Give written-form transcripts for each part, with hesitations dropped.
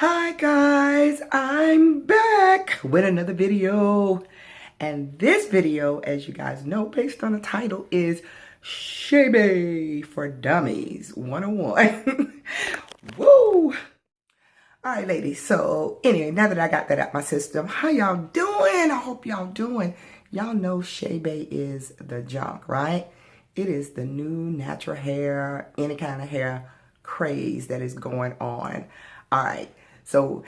Hi guys, I'm back with another video. And this video, as you guys know, based on the title, is Shea Bay for Dummies 101. Woo! Alright ladies, so anyway, now that I got that out my system, how y'all doing? I hope y'all doing. Y'all know Shea Bay is the junk, right? It is the new natural hair, any kind of hair craze that is going on. Alright, so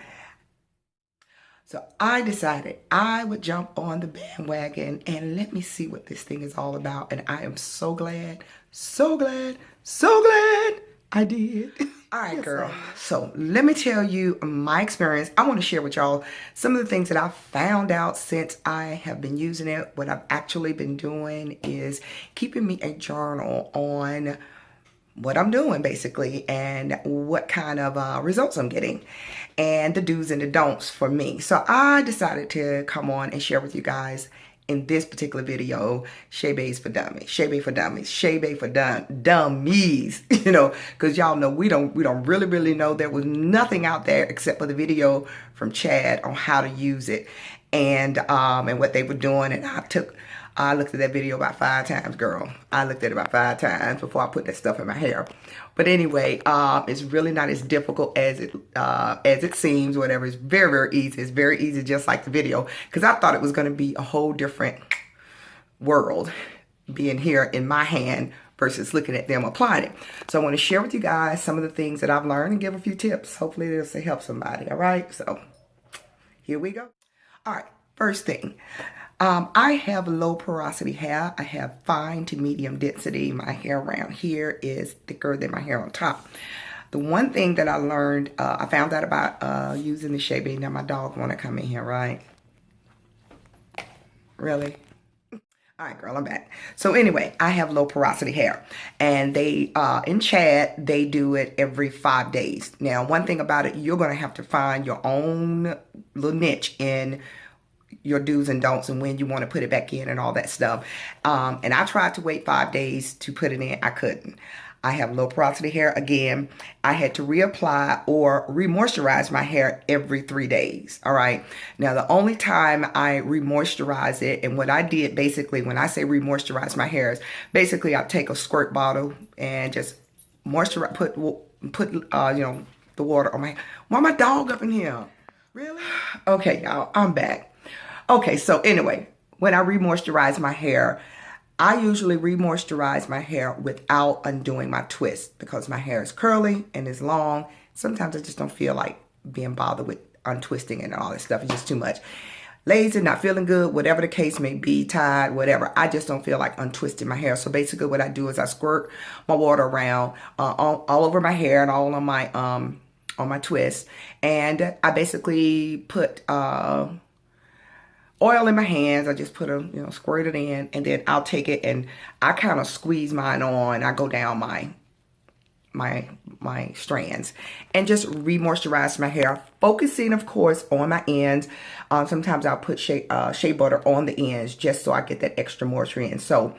I decided I would jump on the bandwagon and let me see what this thing is all about. And I am so glad, so glad, so glad I did. All right, girl. So let me tell you my experience. I want to share with y'all some of the things that I found out since I have been using it. What I've actually been doing is keeping me a journal on what I'm doing basically and what kind of results I'm getting and the do's and the don'ts for me. So I decided to come on and share with you guys in this particular video, Shea Bay's for Dummies, Shea Bay for Dummies, Shea Bay for Dummies, you know, because y'all know we don't really know. There was nothing out there except for the video from Chad on how to use it and what they were doing, and I looked at that video about 5 times, girl. I looked at it about 5 times before I put that stuff in my hair. But anyway, it's really not as difficult as it seems, whatever. It's very, very easy. It's very easy, just like the video. Because I thought it was going to be a whole different world being here in my hand versus looking at them applying it. So I want to share with you guys some of the things that I've learned and give a few tips. Hopefully this will help somebody, all right? So here we go. All right, first thing. I have low porosity hair. I have fine to medium density. My hair around here is thicker than my hair on top. The one thing that I learned, I found out about using the Shea Bay. Now my dog want to come in here, right? Really? All right, girl, I'm back. So anyway, I have low porosity hair, and they in Chad they do it every 5 days. Now, one thing about it, you're gonna have to find your own little niche in your do's and don'ts and when you want to put it back in and all that stuff. And I tried to wait 5 days to put it in. I couldn't. I have low porosity hair. Again, I had to reapply or re-moisturize my hair every 3 days. All right. Now, the only time I re-moisturize it, and what I did basically when I say re-moisturize my hair is basically I take a squirt bottle and just moisturize, put you know, the water on my hair. Why my dog up in here? Really? Okay, y'all, I'm back. Okay, so anyway, when I re-moisturize my hair, I usually re-moisturize my hair without undoing my twist because my hair is curly and is long. Sometimes I just don't feel like being bothered with untwisting and all that stuff. It's just too much. Lazy, not feeling good, whatever the case may be, tired, whatever. I just don't feel like untwisting my hair. So basically what I do is I squirt my water around all over my hair and all on my twist. And I basically put oil in my hands. I just put a, you know, squirt it in, and then I'll take it and I kind of squeeze mine on. I go down my strands and just re-moisturize my hair, focusing of course on my ends. Sometimes I'll put shea butter on the ends just so I get that extra moisture in. So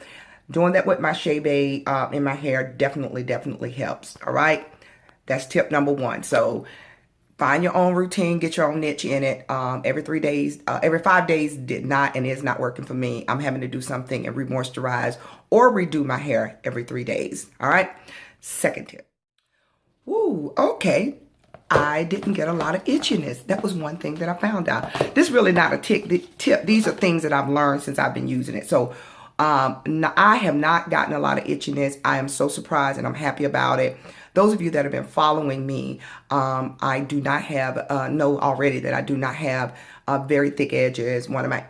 doing that with my Shea Bay in my hair definitely helps. All right, that's tip number 1. So find your own routine, get your own niche in it. Every 3 days, every 5 days did not and is not working for me. I'm having to do something and re-moisturize or redo my hair every 3 days. All right. Second tip. Woo, okay. I didn't get a lot of itchiness. That was one thing that I found out. This is really not a tip. These are things that I've learned since I've been using it. So I have not gotten a lot of itchiness. I am so surprised and I'm happy about it. Those of you that have been following me, I do not have, know already that I do not have very thick edges. One of my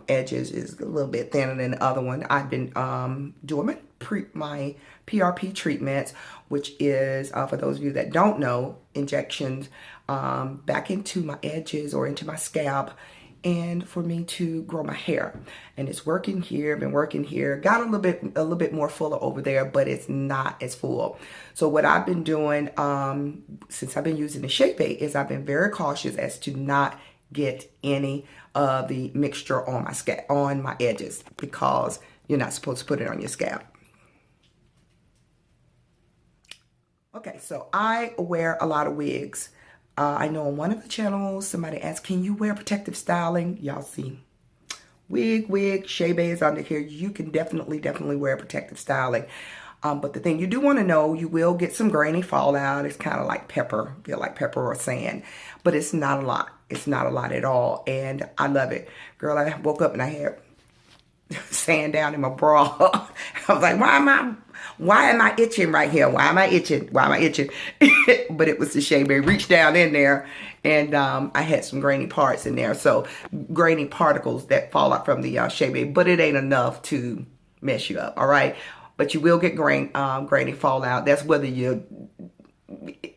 edges is a little bit thinner than the other one. I've been doing my PRP treatments, which is, for those of you that don't know, injections back into my edges or into my scalp, and for me to grow my hair. And it's working here, been working here, got a little bit more fuller over there, but it's not as full. So what I've been doing since I've been using the Shea Bay is I've been very cautious as to not get any of the mixture on my scalp, on my edges, because you're not supposed to put it on your scalp. Okay, so I wear a lot of wigs. I know on one of the channels, somebody asked, can you wear protective styling? Y'all see. Wig, Shea Bay is under here. You can definitely wear protective styling. But the thing you do want to know, you will get some grainy fallout. It's kind of like pepper, feel like pepper or sand. But it's not a lot. It's not a lot at all. And I love it. Girl, I woke up and I had sand down in my bra. I was like, why am I itching right here? Why am I itching? But it was the Shea Bay. Reached down in there and I had some grainy parts in there. So grainy particles that fall out from the Shea Bay, but it ain't enough to mess you up, all right? But you will get grainy fallout. That's whether you,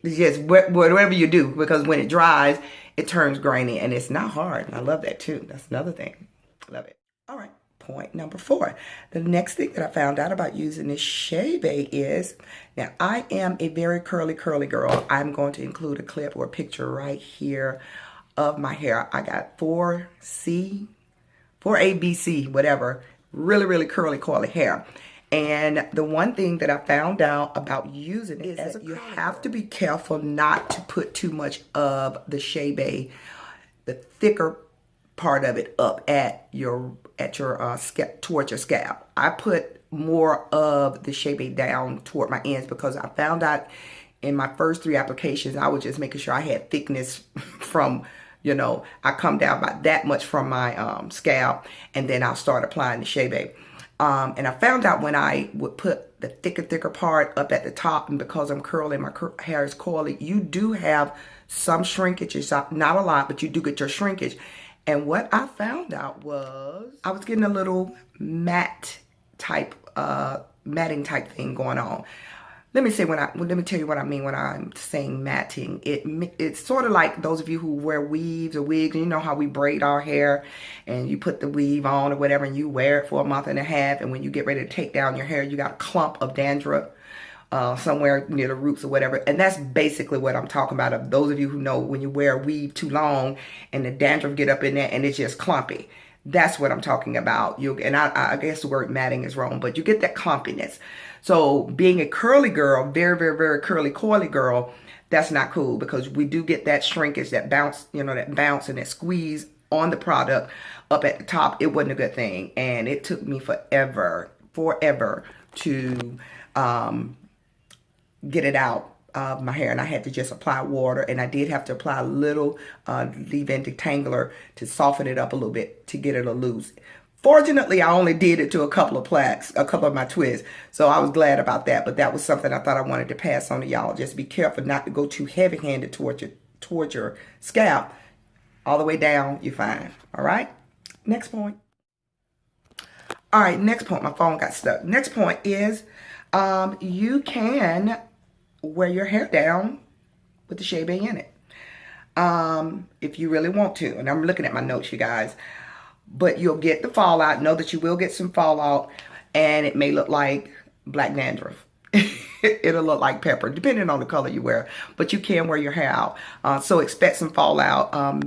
just whatever you do, because when it dries, it turns grainy and it's not hard. And I love that too. That's another thing. Love it. All right. Point number 4. The next thing that I found out about using this Shea Bay is, now I am a very curly girl. I'm going to include a clip or a picture right here of my hair. I got 4C, 4ABC, whatever, really curly, coily hair. And the one thing that I found out about using it is that you have to be careful not to put too much of the Shea Bay, the thicker part of it, up at your scalp, towards your scalp. I put more of the Shea Bay down toward my ends because I found out in my first 3 applications, I was just making sure I had thickness from, you know, I come down by that much from my scalp, and then I'll start applying the Shea Bay. And I found out when I would put the thicker part up at the top, and because I'm curly, my hair is coily, you do have some shrinkage. It's not a lot, but you do get your shrinkage. And what I found out was I was getting a little matting type thing going on. Let me tell you what I mean when I'm saying matting. It's sort of like those of you who wear weaves or wigs, and you know how we braid our hair and you put the weave on or whatever and you wear it for a month and a half, and when you get ready to take down your hair, you got a clump of dandruff somewhere near the roots or whatever. And that's basically what I'm talking about. Of those of you who know when you wear a weave too long and the dandruff get up in there and it's just clumpy. That's what I'm talking about. And I guess the word matting is wrong, but you get that clumpiness. So being a curly girl, very curly, coily girl, that's not cool, because we do get that shrinkage, that bounce, you know, that bounce and that squeeze on the product up at the top. It wasn't a good thing. And it took me forever to get it out of my hair, and I had to just apply water, and I did have to apply a little leave-in detangler to soften it up a little bit to get it loose. Fortunately, I only did it to a couple of plaques, a couple of my twists, so I was glad about that. But that was something I thought I wanted to pass on to y'all. Just be careful not to go too heavy-handed towards your scalp. All the way down, you're fine. All right. Next point. All right. Next point. My phone got stuck. Next point is you can wear your hair down with the Shea Bay in it if you really want to. And I'm looking at my notes, you guys. But you'll get the fallout. Know that you will get some fallout, and it may look like black dandruff. It'll look like pepper, depending on the color you wear. But you can wear your hair out. So expect some fallout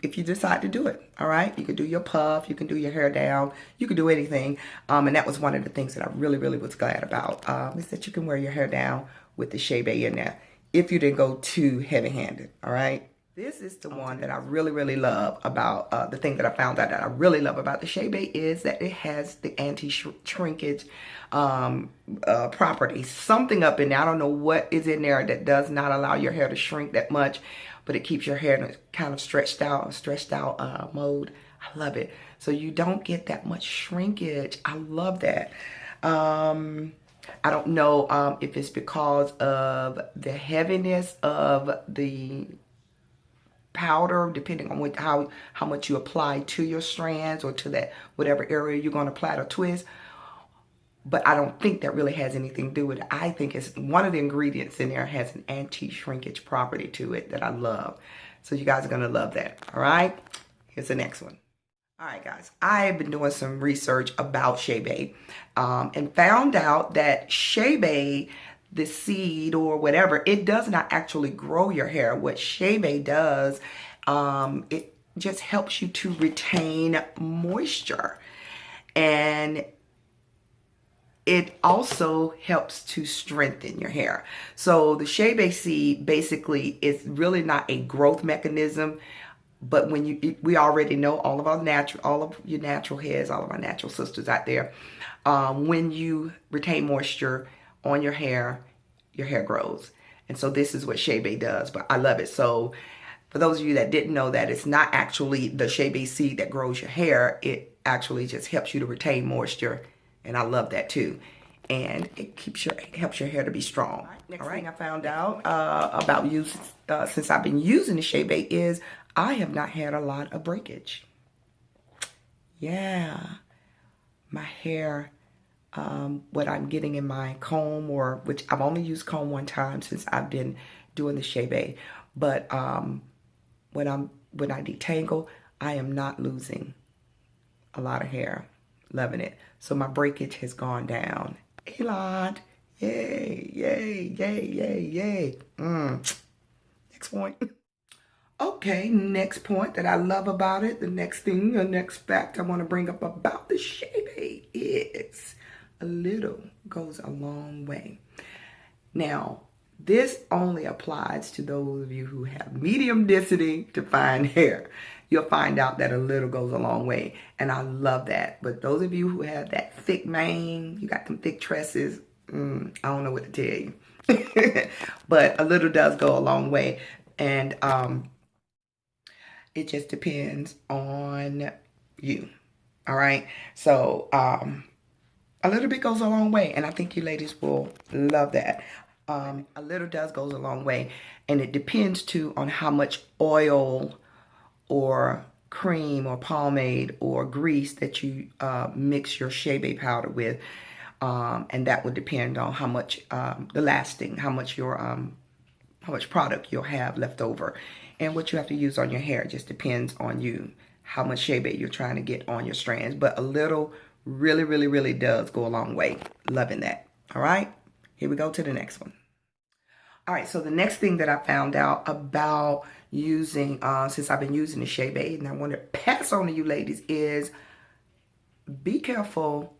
if you decide to do it. All right? You can do your puff. You can do your hair down. You can do anything. And that was one of the things that I really was glad about, is that you can wear your hair down with the Shea Bay in there if you didn't go too heavy-handed. All right? This is the one that I really love about, the thing that I found out that I really love about the Shea Bay is that it has the anti-shrinkage property. Something up in there, I don't know what is in there, that does not allow your hair to shrink that much, but it keeps your hair in a kind of stretched out mode. I love it. So you don't get that much shrinkage. I love that. I don't know if it's because of the heaviness of the powder, depending on how much you apply to your strands or to that whatever area you're going to plait or twist. But I don't think that really has anything to do with it. I think it's one of the ingredients in there has an anti-shrinkage property to it that I love. So you guys are going to love that. All right. Here's the next one. All right, guys. I have been doing some research about Shea Bay and found out that Shea Bay, the seed or whatever, it does not actually grow your hair. What Shea Bay does, it just helps you to retain moisture. And it also helps to strengthen your hair. So the Shea Bay seed basically is really not a growth mechanism, but when we already know all of your natural heads, all of our natural sisters out there, when you retain moisture on your hair grows. And so this is what Shea Bay does, but I love it. So for those of you that didn't know that, it's not actually the Shea Bay seed that grows your hair. It actually just helps you to retain moisture. And I love that too. And it helps your hair to be strong. Next thing I found out about since I've been using the Shea Bay is I have not had a lot of breakage. Yeah. My hair, what I'm getting in my comb, which I've only used comb one time since I've been doing the Shea Bay. But when I detangle, I am not losing a lot of hair. Loving it. So my breakage has gone down a lot. Yay, yay, yay, yay, yay. Next point. Okay, next point that I love about it, the next fact I want to bring up about the Shea Bay is a little goes a long way. Now, this only applies to those of you who have medium density to fine hair. You'll find out that a little goes a long way, and I love that. But those of you who have that thick mane, you got them thick tresses, I don't know what to tell you. But a little does go a long way, and it just depends on you. All right, so a little bit goes a long way, and I think you ladies will love that. A little does goes a long way, and it depends too on how much oil or cream or pomade or grease that you mix your Shea Bay powder with, and that would depend on how much how much product you'll have left over, and what you have to use on your hair. It just depends on you how much Shea Bay you're trying to get on your strands, but a little really does go a long way. Loving that. All right, here we go to the next one. All right, so the next thing that I found out about using, since I've been using the Shea Bay, and I want to pass on to you ladies, is be careful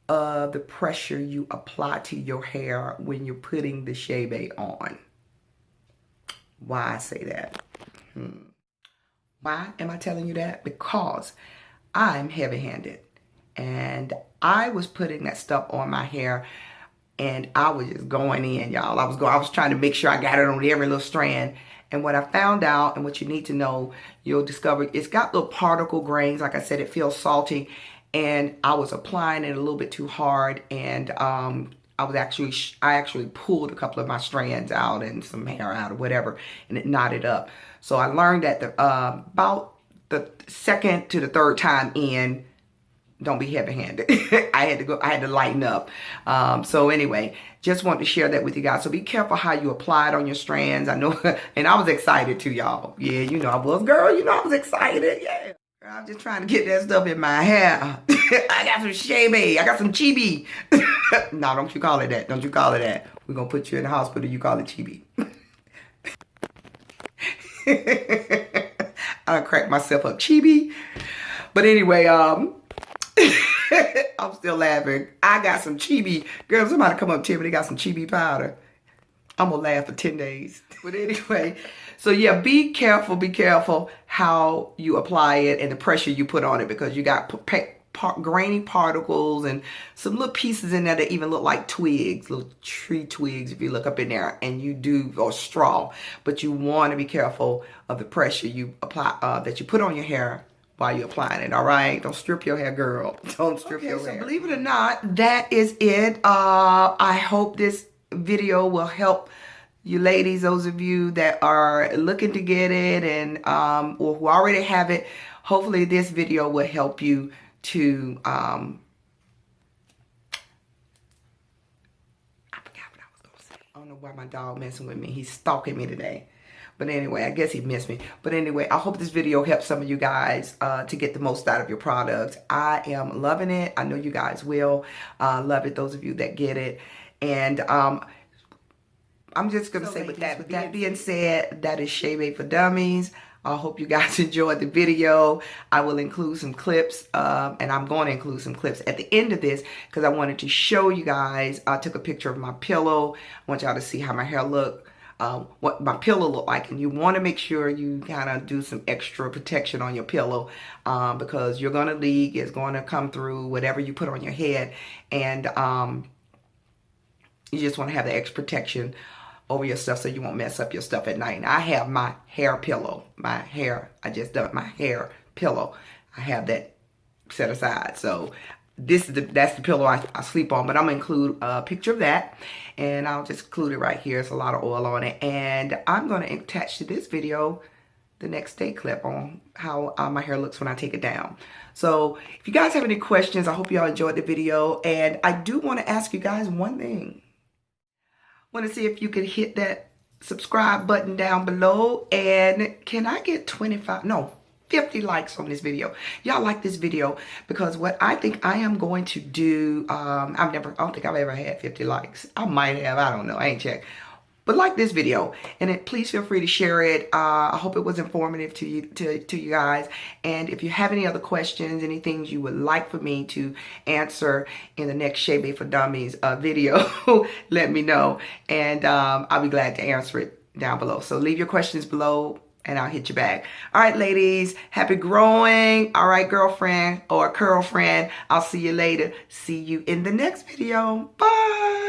of the pressure you apply to your hair when you're putting the Shea Bay on. Why I say that? Why am I telling you that? Because I'm heavy-handed, and I was putting that stuff on my hair, and I was just going in, y'all. I was trying to make sure I got it on every little strand. And what I found out, and what you need to know, you'll discover it's got little particle grains. Like I said, it feels salty, and I was applying it a little bit too hard, and I actually pulled a couple of my strands out and some hair out or whatever, and it knotted up. So I learned that about the second to the third time in, don't be heavy-handed. I had to lighten up. So anyway, just wanted to share that with you guys. So be careful how you apply it on your strands. I know, and I was excited too, y'all. Yeah, you know I was, girl. You know I was excited. Yeah. I was just trying to get that stuff in my hair. I got some Shea Bay. I got some Chebe. No, don't you call it that. Don't you call it that. We're going to put you in the hospital. You call it Chebe. I cracked myself up. Chebe. But anyway, I'm still laughing. I got some Chebe. Girl, somebody come up and tell me they got some Chebe powder. I'm going to laugh for 10 days. But anyway, so yeah, be careful how you apply it and the pressure you put on it, because you got grainy particles and some little pieces in there that even look like twigs, little tree twigs if you look up in there, or straw. But you want to be careful of the pressure you apply, that you put on your hair while you're applying it. All right, don't strip your hair, girl. Don't strip your hair. So believe it or not, that is it. I hope this video will help you ladies, those of you that are looking to get it, and or who already have it. Hopefully this video will help you to I forgot what I was gonna say. I don't know why my dog messing with me. He's stalking me today. But anyway, I guess he missed me. But anyway, I hope this video helps some of you guys to get the most out of your products. I am loving it. I know you guys will love it, those of you that get it. And I'm just going to say, with that being said, that is Shea Bay for Dummies. I hope you guys enjoyed the video. I will include some clips, and I'm going to include some clips at the end of this because I wanted to show you guys. I took a picture of my pillow. I want y'all to see how my hair look, what my pillow look like, and you want to make sure you kind of do some extra protection on your pillow because you're going to leak. It's going to come through whatever you put on your head, and you just want to have the extra protection over your stuff so you won't mess up your stuff at night. And I have my hair pillow. I just done my hair pillow. I have that set aside. So that's the pillow I sleep on. But I'm going to include a picture of that. And I'll just include it right here. It's a lot of oil on it. And I'm going to attach to this video the next day clip on how my hair looks when I take it down. So if you guys have any questions, I hope you all enjoyed the video. And I do want to ask you guys one thing. Want to see if you could hit that subscribe button down below, and can I get 50 likes on this video? Y'all like this video because what I think I am going to do, I don't think I've ever had 50 likes. I might have, I don't know, I ain't checked. But like this video, and please feel free to share it. I hope it was informative to you guys. And if you have any other questions, any things you would like for me to answer in the next Shea Bay for Dummies video, let me know. And I'll be glad to answer it down below. So leave your questions below and I'll hit you back. All right, ladies, happy growing. All right, girlfriend or curl friend, I'll see you later. See you in the next video. Bye.